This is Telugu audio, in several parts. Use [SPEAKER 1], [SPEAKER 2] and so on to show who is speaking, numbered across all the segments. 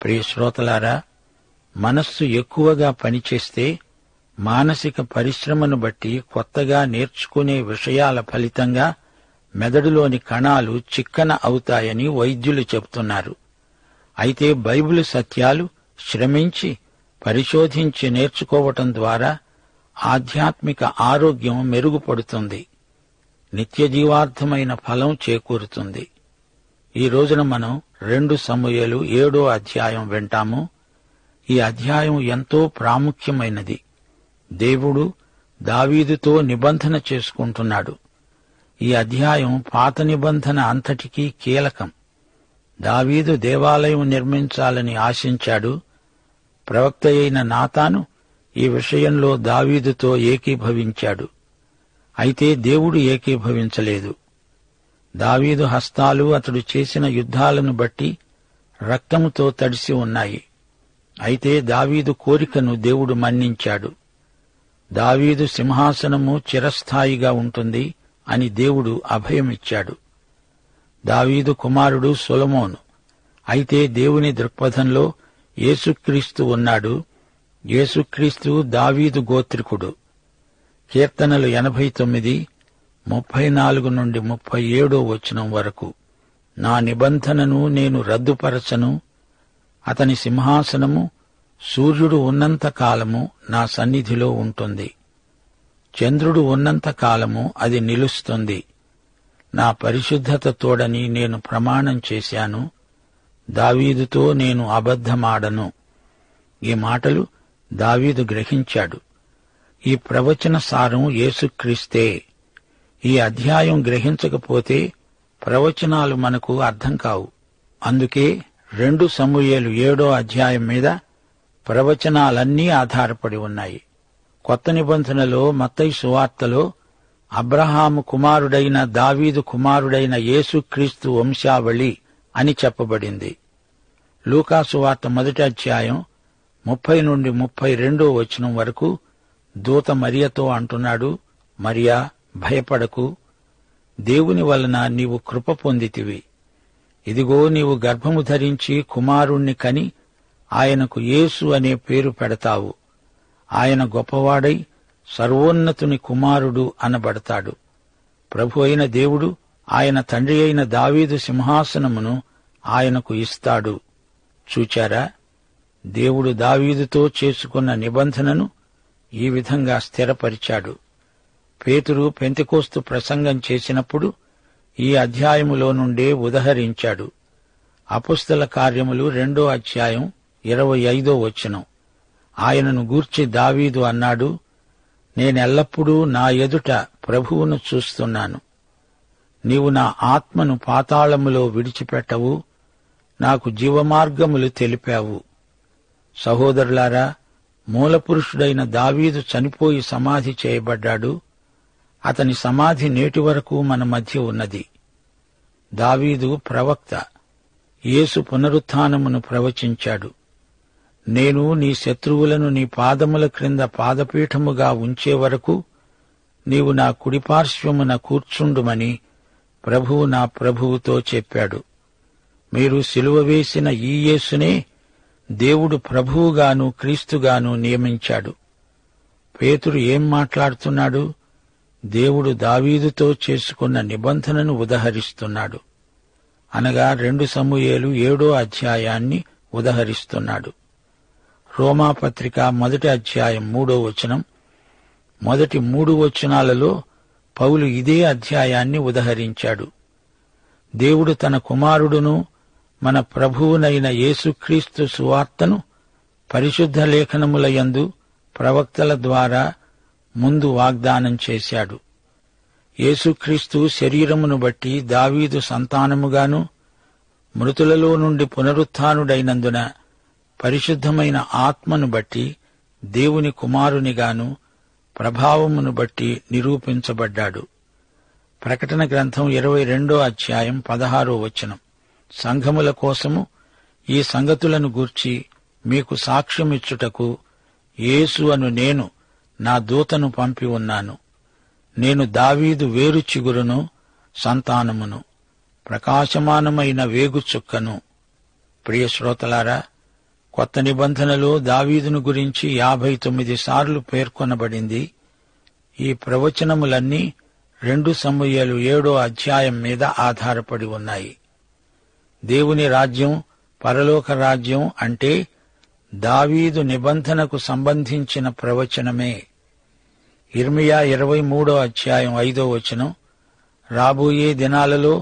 [SPEAKER 1] ప్రియ శ్రోతలారా, మనస్సు ఎక్కువగా పనిచేస్తే మానసిక పరిశ్రమను బట్టి కొత్తగా నేర్చుకునే విషయాల ఫలితంగా మెదడులోని కణాలు చిక్కన అవుతాయని వైద్యులు చెబుతున్నారు. అయితే బైబిలు సత్యాలు శ్రమించి పరిశోధించి నేర్చుకోవటం ద్వారా ఆధ్యాత్మిక ఆరోగ్యం మెరుగుపడుతుంది, నిత్యజీవార్థమైన ఫలం చేకూరుతుంది. ఈ రోజున మనం 2 సమూయేలు 7వ అధ్యాయం వింటాము. ఈ అధ్యాయం ఎంతో ప్రాముఖ్యమైనది. దేవుడు దావీదుతో నిబంధన చేసుకుంటున్నాడు. ఈ అధ్యాయం పాత నిబంధన అంతటికీ కీలకం. దావీదు దేవాలయం నిర్మించాలని ఆశించాడు. ప్రవక్త అయిన నాతాను ఈ విషయంలో దావీదుతో ఏకీభవించాడు. అయితే దేవుడు ఏకీభవించలేదు. దావీదు హస్తాలు అతడు చేసిన యుద్ధాలను బట్టి రక్తముతో తడిసి ఉన్నాయి. అయితే దావీదు కోరికను దేవుడు మన్నించాడు. దావీదు సింహాసనము చిరస్థాయిగా ఉంటుంది అని దేవుడు అభయమిచ్చాడు. దావీదు కుమారుడు సొలొమోను. అయితే దేవుని దృక్పథంలో యేసుక్రీస్తు ఉన్నాడు. యేసుక్రీస్తు దావీదు గోత్రికుడు. కీర్తనలు 89, 34 నుండి 37 వచనం వరకు. నా నిబంధనను నేను రద్దుపరచను. అతని సింహాసనము సూర్యుడు ఉన్నంత కాలము నా సన్నిధిలో ఉంటుంది. చంద్రుడు ఉన్నంత కాలము అది నిలుస్తుంది. నా పరిశుద్ధత తోడని నేను ప్రమాణం చేశాను. దావీదుతో నేను అబద్ధమాడను. ఈ మాటలు దావీదు గ్రహించాడు. ఈ ప్రవచన సారం యేసుక్రీస్తే. ఈ అధ్యాయం గ్రహించకపోతే ప్రవచనాలు మనకు అర్థం కావు. అందుకే 2 సమూయేలు 7వ అధ్యాయం మీద ప్రవచనాలన్నీ ఆధారపడి ఉన్నాయి. కొత్త నిబంధనలో మత్తయి సువార్తలో అబ్రహాము కుమారుడైన దావీదు కుమారుడైన యేసుక్రీస్తు వంశావళి అని చెప్పబడింది. లూకా సువార్త 1వ అధ్యాయం 30 నుండి 32 వచనం వరకు దూత మరియతో అంటున్నాడు, మరియా, భయపడకు, దేవుని వలన నీవు కృప పొందితివి. ఇదిగో నీవు గర్భము ధరించి కుమారుణ్ణి కని ఆయనకు యేసు అనే పేరు పెడతావు. ఆయన గొప్పవాడై సర్వోన్నతుని కుమారుడు అనబడతాడు. ప్రభు అయిన దేవుడు ఆయన తండ్రి అయిన దావీదు సింహాసనమును ఆయనకు ఇస్తాడు. చూచారా, దేవుడు దావీదుతో చేసుకున్న నిబంధనను ఈ విధంగా స్థిరపరిచాడు. పేతురు పెంతెకోస్తు ప్రసంగం చేసినప్పుడు ఈ అధ్యాయములో నుండే ఉదహరించాడు. అపుస్తల కార్యములు 2వ అధ్యాయం 25 వచనం. ఆయనను గూర్చి దావీదు అన్నాడు, నేనెల్లప్పుడూ నా ఎదుట ప్రభువును చూస్తున్నాను. నీవు నా ఆత్మను పాతాళములో విడిచిపెట్టవు, నాకు జీవమార్గములు తెలిపావు. సహోదరులారా, మూలపురుషుడైన దావీదు చనిపోయి సమాధి చేయబడ్డాడు. అతని సమాధి నేటి వరకు మన మధ్య ఉన్నది. దావీదు ప్రవక్త. యేసు పునరుత్థానమును ప్రవచించాడు. నేను నీ శత్రువులను నీ పాదముల క్రింద పాదపీఠముగా ఉంచే వరకు నీవు నా కుడిపార్శ్వమున కూర్చుండుమని ప్రభువు నా ప్రభువుతో చెప్పాడు. మీరు సిలువ వేసిన ఈ యేసునే దేవుడు ప్రభువుగాను క్రీస్తుగాను నియమించాడు. పేతురు ఏం మాట్లాడుతున్నాడు? దేవుడు దావీదుతో చేసుకున్న నిబంధనను ఉదహరిస్తున్నాడు. అనగా 2 సమూయేలు 7వ అధ్యాయాన్ని ఉదహరిస్తున్నాడు. రోమాపత్రిక 1వ అధ్యాయం 3వ వచనం. మొదటి 3 వచనాలలో పౌలు ఇదే అధ్యాయాన్ని ఉదహరించాడు. దేవుడు తన కుమారుడును మన ప్రభువునైన యేసుక్రీస్తు సువార్తను పరిశుద్ధ లేఖనములయందు ప్రవక్తల ద్వారా ముందు వాగ్దానం చేశాడు. యేసుక్రీస్తు శరీరమును బట్టి దావీదు సంతానముగాను, మృతులలో నుండి పునరుత్థానుడైనందున పరిశుద్ధమైన ఆత్మను బట్టి దేవుని కుమారునిగాను ప్రభావమును బట్టి నిరూపించబడ్డాడు. ప్రకటన గ్రంథం 22వ అధ్యాయం 16వ వచనం. సంఘముల కోసము ఈ సంగతులను గూర్చి మీకు సాక్ష్యమిచ్చుటకు యేసు అను నేను నా దూతను పంపి ఉన్నాను. నేను దావీదు వేరు చిగురును, సంతానమును, ప్రకాశమానమైన వేగు చుక్కను. ప్రియ శ్రోతలారా, కొత్త నిబంధనలో దావీదును గురించి 59 సార్లు పేర్కొనబడింది. ఈ ప్రవచనములన్నీ 2 సమూయేలు 7వ అధ్యాయం మీద ఆధారపడి ఉన్నాయి. దేవుని రాజ్యం, పరలోక రాజ్యం అంటే దావీదు నిబంధనకు సంబంధించిన ప్రవచనమే. యిర్మీయా 23వ అధ్యాయం 5వ వచనం, రాబోయే దినాలలో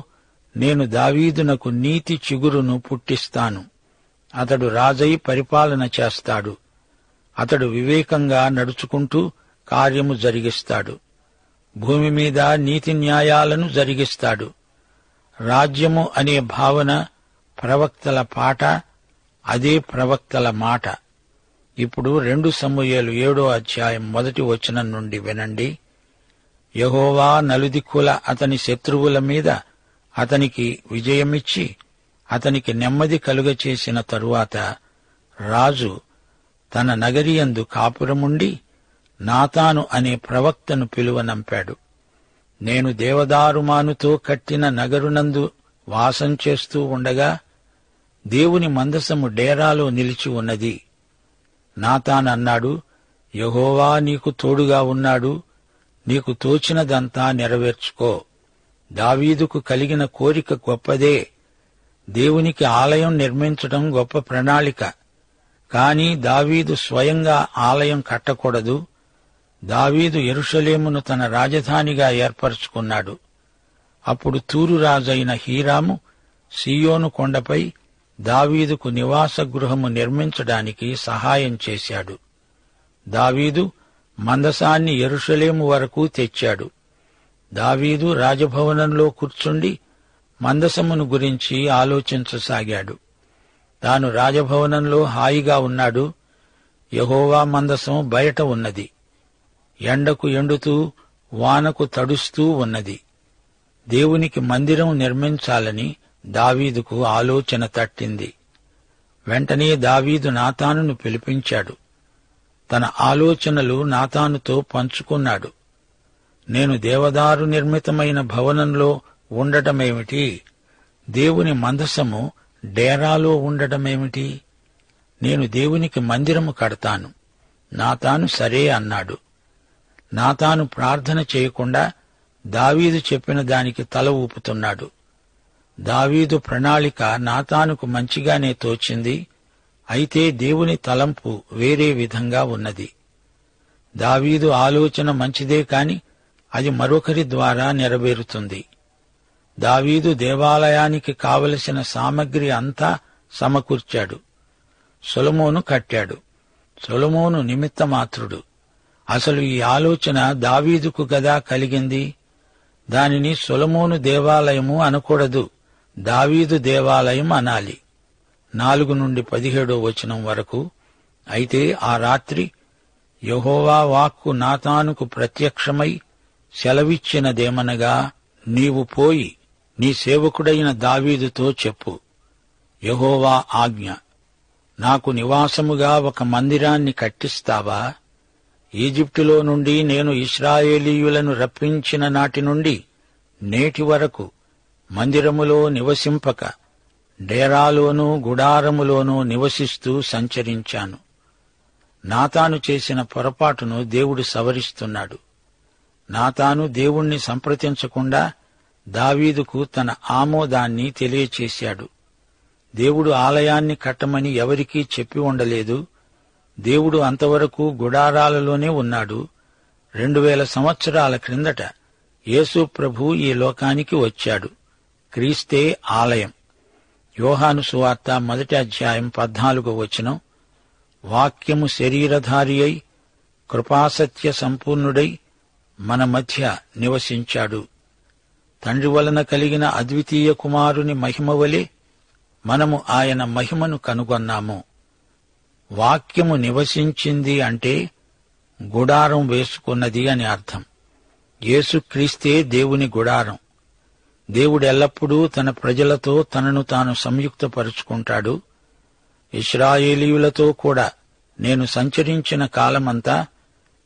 [SPEAKER 1] నేను దావీదునకు నీతి చిగురును పుట్టిస్తాను. అతడు రాజై పరిపాలన చేస్తాడు. అతడు వివేకంగా నడుచుకుంటూ కార్యము జరిగిస్తాడు. భూమి మీద నీతి న్యాయాలను జరిగిస్తాడు. రాజ్యము అనే భావన ప్రవక్తల పాట, అదే ప్రవక్తల మాట. ఇప్పుడు 2 సమూయేలు 7వ అధ్యాయం 1వ వచనం నుండి వినండి. యెహోవా నలుదిక్కుల అతని శత్రువుల మీద అతనికి విజయమిచ్చి అతనికి నెమ్మది కలుగచేసిన తరువాత రాజు తన నగరియందు కాపురముండి నాతాను అనే ప్రవక్తను పిలువనంపాడు. నేను దేవదారుమానుతో కట్టిన నగరునందు వాసం చేస్తూ ఉండగా దేవుని మందసము డేరాలో నిలిచి ఉన్నది. నాతానన్నాడు, యెహోవా నీకు తోడుగా ఉన్నాడు, నీకు తోచినదంతా నెరవేర్చుకో. దావీదుకు కలిగిన కోరిక గొప్పదే. దేవునికి ఆలయం నిర్మించడం గొప్ప ప్రణాళిక. కాని దావీదు స్వయంగా ఆలయం కట్టకూడదు. దావీదు యెరూషలేమును తన రాజధానిగా ఏర్పరచుకున్నాడు. అప్పుడు తూరు రాజైన హీరాము సీయోను కొండపై దావీదుకు నివాస గృహము నిర్మించడానికి సహాయం చేశాడు. దావీదు మందసాన్ని యెరూషలేము వరకు తెచ్చాడు. దావీదు రాజభవనంలో కూర్చుండి మందసమును గురించి ఆలోచించసాగాడు. తాను రాజభవనంలో హాయిగా ఉన్నాడు. యెహోవా మందసం బయట ఉన్నది. ఎండకు ఎండుతూ వానకు తడుస్తూ ఉన్నది. దేవునికి మందిరం నిర్మించాలని దావీదుకు ఆలోచన తట్టింది. వెంటనే దావీదు నాతానును పిలిపించాడు. తన ఆలోచనలు నాతానుతో పంచుకున్నాడు. నేను దేవదారు నిర్మితమైన భవనంలో ఉండటమేమిటి? దేవుని మందసము డేరాలో ఉండటమేమిటి? నేను దేవునికి మందిరము కడతాను. నాతాను సరే అన్నాడు. నాతాను ప్రార్థన చేయకుండా దావీదు చెప్పిన దానికి తల ఊపుతున్నాడు. దావీదు ప్రణాళిక నాతానుకు మంచిగానే తోచింది. అయితే దేవుని తలంపు వేరే విధంగా ఉన్నది. దావీదు ఆలోచన మంచిదే కాని అది మరొకరి ద్వారా నెరవేరుతుంది. దావీదు దేవాలయానికి కావలసిన సామగ్రి అంతా సమకూర్చాడు. సొలొమోను కట్టాడు. సొలొమోను నిమిత్తమాత్రుడు. అసలు ఈ ఆలోచన దావీదుకు గదా కలిగింది. దానిని సొలొమోను దేవాలయము అనకూడదు, దావీదు దేవాలయం అనాలి. 4 నుండి 17వ వచనం వరకు. అయితే ఆ రాత్రి యెహోవా వాక్కు నాతానుకు ప్రత్యక్షమై సెలవిచ్చినదేమనగా, నీవు పోయి నీ సేవకుడైన దావీదుతో చెప్పు, యెహోవా ఆజ్ఞ, నాకు నివాసముగా ఒక మందిరాన్ని కట్టిస్తావా? ఈజిప్టులో నుండి నేను ఇశ్రాయేలీయులను రప్పించిన నాటి నుండి నేటి వరకు మందిరములో నివసింపక డేరాలోనూ గుడారములోనూ నివసిస్తూ సంచరించాను. నాతాను చేసిన పొరపాటును దేవుడు సవరిస్తున్నాడు. నాతాను దేవుణ్ణి సంప్రదించకుండా దావీదుకు తన ఆమోదాన్ని తెలియచేశాడు. దేవుడు ఆలయాన్ని కట్టమని ఎవరికీ చెప్పి ఉండలేదు. దేవుడు అంతవరకు గుడారాలలోనే ఉన్నాడు. 2000 సంవత్సరాల క్రిందట యేసు ప్రభు ఈ లోకానికి వచ్చాడు. క్రీస్తే ఆలయం. యోహాను సువార్త 1వ అధ్యాయం 14వ వచనం, వాక్యము శరీరధారి అయి కృపాసత్య సంపూర్ణుడై మన మధ్య నివసించాడు. తండ్రి వలన కలిగిన అద్వితీయ కుమారుని మహిమ వలె మనము ఆయన మహిమను కనుగొన్నాము. వాక్యము నివసించింది అంటే గుడారం వేసుకున్నది అని అర్థం. యేసుక్రీస్తే దేవుని గుడారం. దేవుడెల్లప్పుడూ తన ప్రజలతో తనను తాను సంయుక్తపరుచుకుంటాడు. ఇశ్రాయేలీయులతో కూడా నేను సంచరించిన కాలమంతా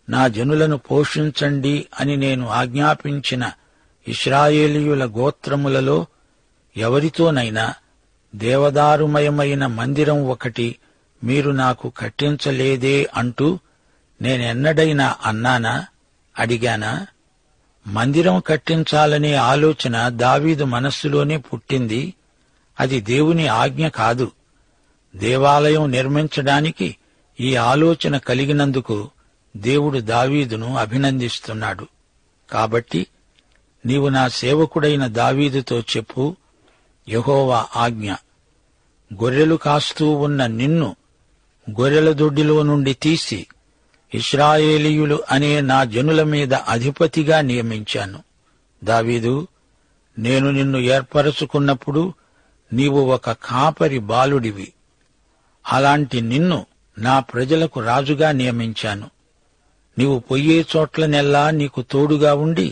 [SPEAKER 1] నా జనులను పోషించండి అని నేను ఆజ్ఞాపించిన ఇశ్రాయేలీయుల గోత్రములలో ఎవరితోనైనా దేవదారుమయమైన మందిరం ఒకటి మీరు నాకు కట్టించలేదే అంటూ నేనెన్నడైనా అన్నానా, అడిగానా? మందిరం కట్టించాలనే ఆలోచన దావీదు మనస్సులోనే పుట్టింది. అది దేవుని ఆజ్ఞ కాదు. దేవాలయం నిర్మించడానికి ఈ ఆలోచన కలిగినందుకు దేవుడు దావీదును అభినందిస్తున్నాడు. కాబట్టి నీవు నా సేవకుడైన దావీదుతో చెప్పు, యెహోవా ఆజ్ఞ, గొర్రెలు కాస్తూ ఉన్న నిన్ను గొర్రెల దొడ్డిలో నుండి తీసి ఇశ్రాయేలీయులు అనే నా జనుల మీద అధిపతిగా నియమించాను. దావీదు, నేను నిన్ను ఏర్పరచుకున్నప్పుడు నీవు ఒక కాపరి బాలుడివి. అలాంటి నిన్ను నా ప్రజలకు రాజుగా నియమించాను. నీవు పొయ్యే చోట్లనెల్లా నీకు తోడుగా ఉండి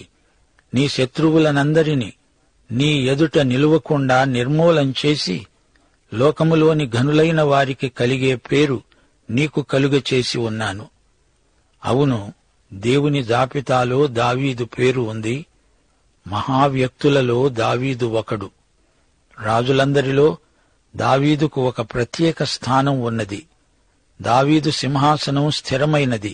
[SPEAKER 1] నీ శత్రువులనందరినీ నీ ఎదుట నిలువకుండా నిర్మూలం చేసి లోకములోని ఘనులైన వారికి కలిగే పేరు నీకు కలుగచేసి ఉన్నాను. అవును, దేవుని జాబితాలో దావీదు పేరు ఉంది. మహావ్యక్తులలో దావీదు ఒకడు. రాజులందరిలో దావీదుకు ఒక ప్రత్యేక స్థానం ఉన్నది. దావీదు సింహాసనం స్థిరమైనది.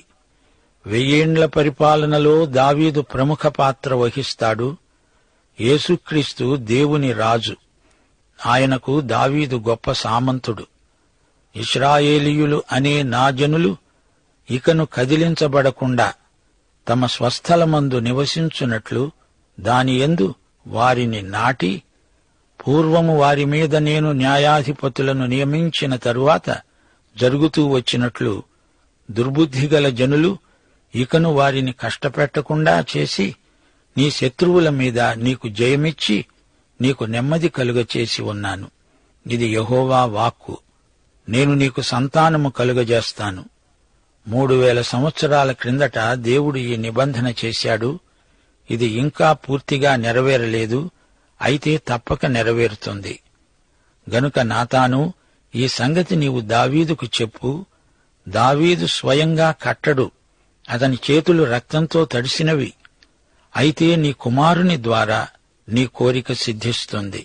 [SPEAKER 1] 1000 ఏండ్ల పరిపాలనలో దావీదు ప్రముఖ పాత్ర వహిస్తాడు. యేసుక్రీస్తు దేవుని రాజు. ఆయనకు దావీదు గొప్ప సామంతుడు. ఇశ్రాయేలీయులు అనే నా జనులు ఇకను కదిలించబడకుండా తమ స్వస్థలమందు నివసించున్నట్లు దానియందు వారిని నాటి, పూర్వము వారి మీద నేను న్యాయాధిపతులను నియమించిన తరువాత జరుగుతూ వచ్చినట్లు దుర్బుద్ధిగల జనులు ఇకను వారిని కష్టపెట్టకుండా చేసి నీ శత్రువుల మీద నీకు జయమిచ్చి నీకు నెమ్మది కలుగచేసి ఉన్నాను. ఇది యెహోవా వాక్కు. నేను నీకు సంతానము కలుగజేస్తాను. 3000 సంవత్సరాల క్రిందట దేవుడు ఈ నిబంధన చేశాడు. ఇది ఇంకా పూర్తిగా నెరవేరలేదు, అయితే తప్పక నెరవేరుతుంది. గనుక నాతాను, ఈ సంగతి నీవు దావీదుకు చెప్పు. దావీదు స్వయంగా కట్టడు, అతని చేతులు రక్తంతో తడిసినవి. అయితే నీ కుమారుని ద్వారా నీ కోరిక సిద్ధిస్తుంది.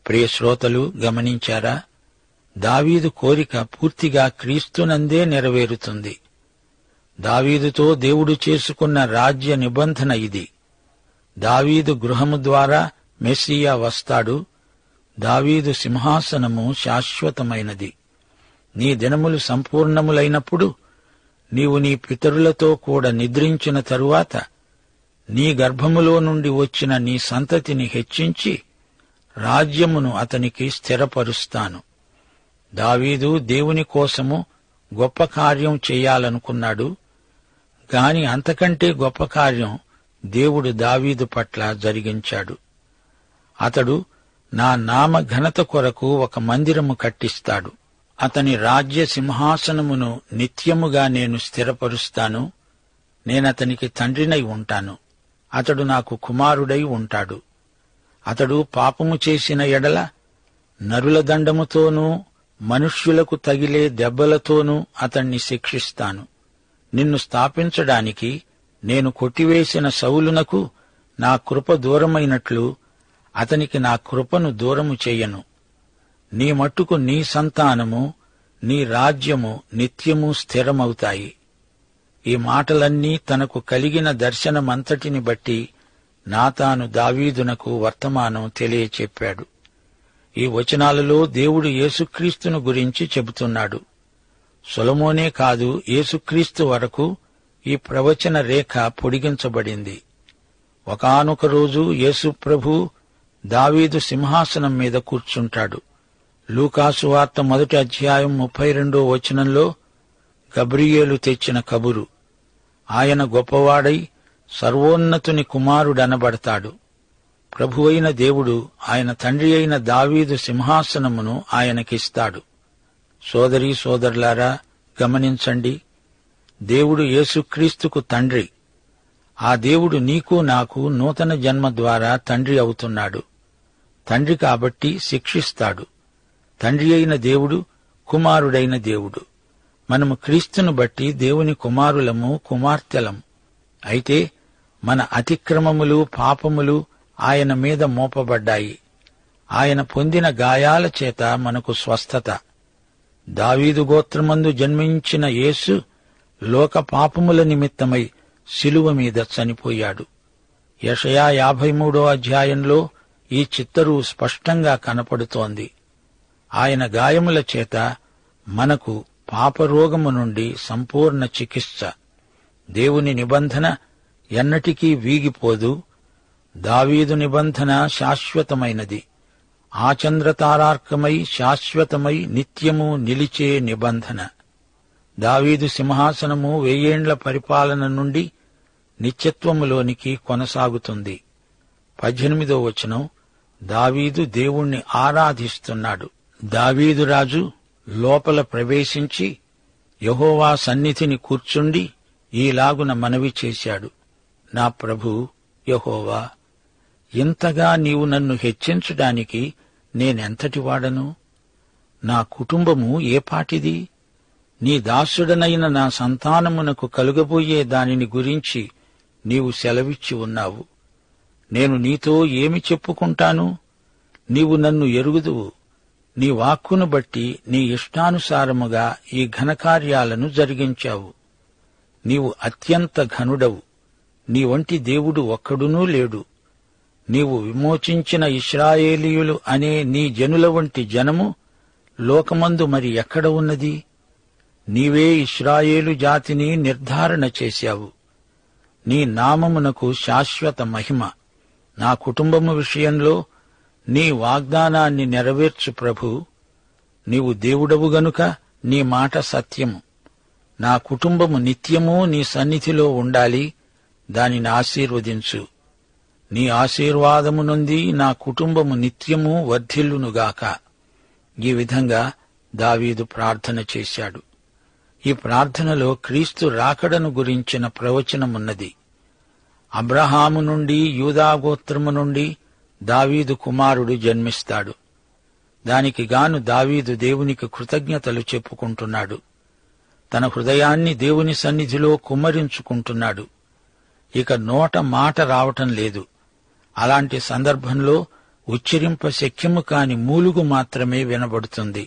[SPEAKER 1] ప్రియ శ్రోతలు, గమనించారా? దావీదు కోరిక పూర్తిగా క్రీస్తునందే నెరవేరుతుంది. దావీదుతో దేవుడు చేసుకున్న రాజ్య నిబంధన ఇది. దావీదు గృహము ద్వారా మెస్సియా వస్తాడు. దావీదు సింహాసనము శాశ్వతమైనది. నీ దినములు సంపూర్ణములైనప్పుడు నీవు నీ పితరులతో కూడా నిద్రించిన తరువాత నీ గర్భములో నుండి వచ్చిన నీ సంతతిని హెచ్చించి రాజ్యమును అతనికి స్థిరపరుస్తాను. దావీదు దేవుని కోసము గొప్ప కార్యం చెయ్యాలనుకున్నాడు. గాని అంతకంటే గొప్ప కార్యం దేవుడు దావీదు పట్ల జరిగించాడు. అతడు నా నామ ఘనత కొరకు ఒక మందిరము కట్టిస్తాడు. అతని రాజ్య సింహాసనమును నిత్యముగా నేను స్థిరపరుస్తాను. నేనతనికి తండ్రినై ఉంటాను. అతడు నాకు కుమారుడై ఉంటాడు. అతడు పాపము చేసిన ఎడల నరుల దండముతోనూ మనుష్యులకు తగిలే దెబ్బలతోనూ అతణ్ణి శిక్షిస్తాను. నిన్ను స్థాపించడానికి నేను కొట్టివేసిన సౌలునకు నా కృప దూరమైనట్లు అతనికి నా కృపను దూరము చెయ్యను. నీ మట్టుకు నీ సంతానము, నీ రాజ్యము నిత్యము స్థిరమవుతాయి. ఈ మాటలన్నీ తనకు కలిగిన దర్శనమంతటిని బట్టి నాతాను దావీదునకు వర్తమానం తెలియచెప్పాడు. ఈ వచనాలలో దేవుడు యేసుక్రీస్తును గురించి చెబుతున్నాడు. సొలొమోనే కాదు, యేసుక్రీస్తు వరకు ఈ ప్రవచన రేఖ పొడిగించబడింది. ఒకానొక రోజు యేసు ప్రభు దావీదు సింహాసనం మీద కూర్చుంటాడు. లూకాసు వార్త 1వ అధ్యాయం 32వ వచనంలో గబ్రియేలు తెచ్చిన కబురు. ఆయన గొప్పవాడై సర్వోన్నతుని కుమారుడనబడతాడు. ప్రభువైన దేవుడు ఆయన తండ్రి అయిన దావీదు సింహాసనమును ఆయనకిస్తాడు. సోదరీ సోదరులారా, గమనించండి. దేవుడు యేసుక్రీస్తుకు తండ్రి. ఆ దేవుడు నీకు నాకు నూతన జన్మ ద్వారా తండ్రి అవుతున్నాడు. తండ్రి కాబట్టి శిక్షిస్తాడు. తండ్రి అయిన దేవుడు కుమారుడైన దేవుడు. మనము క్రీస్తును బట్టి దేవుని కుమారులము, కుమార్తెలము. అయితే మన అతిక్రమములు, పాపములు ఆయన మీద మోపబడ్డాయి. ఆయన పొందిన గాయాల చేత మనకు స్వస్థత. దావీదు గోత్రమందు జన్మించిన యేసు లోక పాపముల నిమిత్తమై శిలువ మీద చనిపోయాడు. యెషయా 53వ అధ్యాయంలో ఈ చిత్తరు స్పష్టంగా కనపడుతోంది. ఆయన గాయముల చేత మనకు పాపరోగము నుండి సంపూర్ణ చికిత్స. దేవుని నిబంధన ఎన్నటికీ వీగిపోదు. దావీదు నిబంధన శాశ్వతమైనది, ఆచంద్రతారార్కమై శాశ్వతమై నిత్యము నిలిచే నిబంధన. దావీదు సింహాసనము 1000 ఏండ్ల పరిపాలన నుండి నిత్యత్వములోనికి కొనసాగుతుంది. 18వ వచనం, దావీదు దేవుణ్ణి ఆరాధిస్తున్నాడు. దావీదు రాజు లోపల ప్రవేశించి యెహోవా సన్నిధిని కూర్చుండి ఈలాగున మనవి చేశాడు. నా ప్రభూ యెహోవా, ఇంతగా నీవు నన్ను హెచ్చించడానికి నేనెంతటివాడను? నా కుటుంబము ఏపాటిది? నీ దాసుడనైన నా సంతానమునకు కలుగబోయే దానిని గురించి నీవు సెలవిచ్చి ఉన్నావు. నేను నీతో ఏమి చెప్పుకుంటాను? నీవు నన్ను ఎరుగుదువు. నీ వాక్కును బట్టి నీ ఇష్టానుసారముగా ఈ ఘనకార్యాలను జరిగించావు. నీవు అత్యంత ఘనుడవు. నీ వంటి దేవుడు ఒక్కడునూ లేడు. నీవు విమోచించిన ఇశ్రాయేలీయులు అనే నీ జనుల వంటి జనము లోకమందు మరి ఎక్కడ ఉన్నది? నీవే ఇశ్రాయేలు జాతిని నిర్ధారణ చేశావు. నీ నామమునకు శాశ్వత మహిమ. నా కుటుంబము విషయంలో నీ వాగ్దానాన్ని నెరవేర్చు ప్రభూ. నీవు దేవుడవు గనుక నీ మాట సత్యము. నా కుటుంబము నిత్యము నీ సన్నిధిలో ఉండాలి. దానిని ఆశీర్వదించు. నీ ఆశీర్వాదము నుండి నా కుటుంబము నిత్యము వర్ధిల్లునుగాక. ఈ విధంగా దావీదు ప్రార్థన చేశాడు. ఈ ప్రార్థనలో క్రీస్తు రాకడను గురించిన ప్రవచనమున్నది. అబ్రహాము నుండి యూదాగోత్రము నుండి దావీదు కుమారుడు జన్మిస్తాడు. దానికి గాను దావీదు దేవునికి కృతజ్ఞతలు చెప్పుకుంటున్నాడు. తన హృదయాన్ని దేవుని సన్నిధిలో కుమ్మరించుకుంటున్నాడు. ఇక నోట మాట రావటం లేదు. అలాంటి సందర్భంలో ఉచ్చరింప శక్యము కాని మూలుగు మాత్రమే వినబడుతుంది.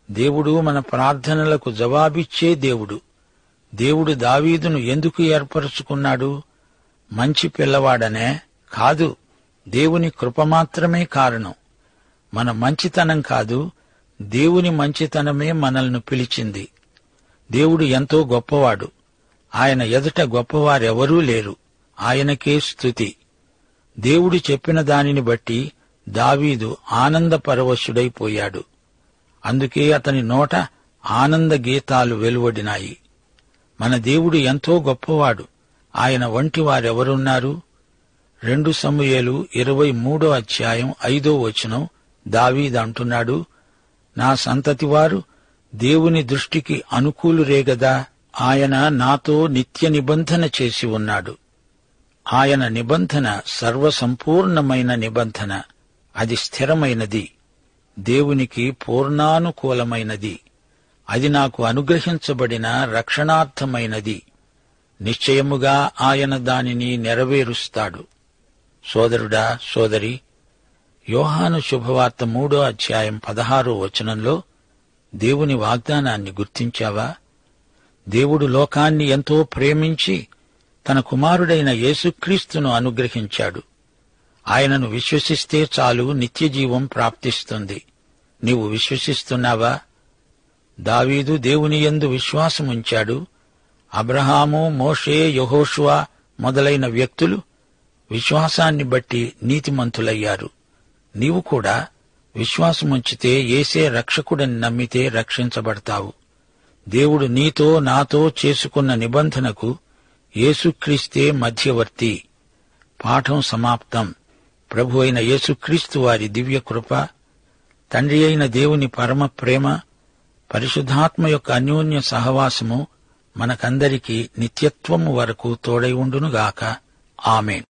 [SPEAKER 1] దేవుడు మన ప్రార్థనలకు జవాబిచ్చే దేవుడు. దేవుడు దావీదును ఎందుకు ఏర్పరచుకున్నాడు? మంచి పిల్లవాడనే? కాదు, దేవుని కృప మాత్రమే కారణం. మన మంచితనం కాదు, దేవుని మంచితనమే మనల్ని పిలిచింది. దేవుడు ఎంతో గొప్పవాడు. ఆయన ఎదుట గొప్పవారెవరూ లేరు. ఆయనకే స్తుతి. దేవుడు చెప్పిన దానిని బట్టి దావీదు ఆనందపరవశుడైపోయాడు. అందుకే అతని నోట ఆనంద గీతాలు వెలువడినాయి. మన దేవుడు ఎంతో గొప్పవాడు. ఆయన వంటి వారెవరున్నారు? 2 సమూయేలు 23వ అధ్యాయం 5వ వచనం దావీదు అంటున్నాడు, నా సంతతివారు దేవుని దృష్టికి అనుకూలురేగదా. ఆయన నాతో నిత్య నిబంధన చేసి ఉన్నాడు. ఆయన నిబంధన సర్వసంపూర్ణమైన నిబంధన. అది స్థిరమైనది, దేవునికి పూర్ణానుకూలమైనది. అది నాకు అనుగ్రహించబడిన రక్షణార్థమైనది. నిశ్చయముగా ఆయన దానిని నెరవేరుస్తాడు. సోదరుడా, సోదరి, యోహాను శుభవార్త 3వ అధ్యాయం 16వ వచనంలో దేవుని వాగ్దానాన్ని గుర్తించావా? దేవుడు లోకాన్ని ఎంతో ప్రేమించి తన కుమారుడైన యేసుక్రీస్తును అనుగ్రహించాడు. ఆయనను విశ్వసిస్తే చాలు నిత్యజీవం ప్రాప్తిస్తుంది. నీవు విశ్వసిస్తున్నావా? దావీదు దేవుని యందు విశ్వాసముంచాడు. అబ్రహాము, మోషే, యెహోషువ మొదలైన వ్యక్తులు విశ్వాసాన్ని బట్టి నీతిమంతులయ్యారు. నీవు కూడా విశ్వాసముంచితే, యేసే రక్షకుడని నమ్మితే రక్షించబడతావు. దేవుడు నీతో నాతో చేసుకున్న నిబంధనకు యేసుక్రీస్తే మధ్యవర్తి. పాఠం సమాప్తం. ప్రభు అయిన యేసుక్రీస్తు వారి దివ్య కృప, తండ్రి అయిన దేవుని పరమ ప్రేమ, పరిశుద్ధాత్మ యొక్క అన్యోన్య సహవాసము మనకందరికీ నిత్యత్వము వరకు తోడై ఉండునుగాక. ఆమేన్.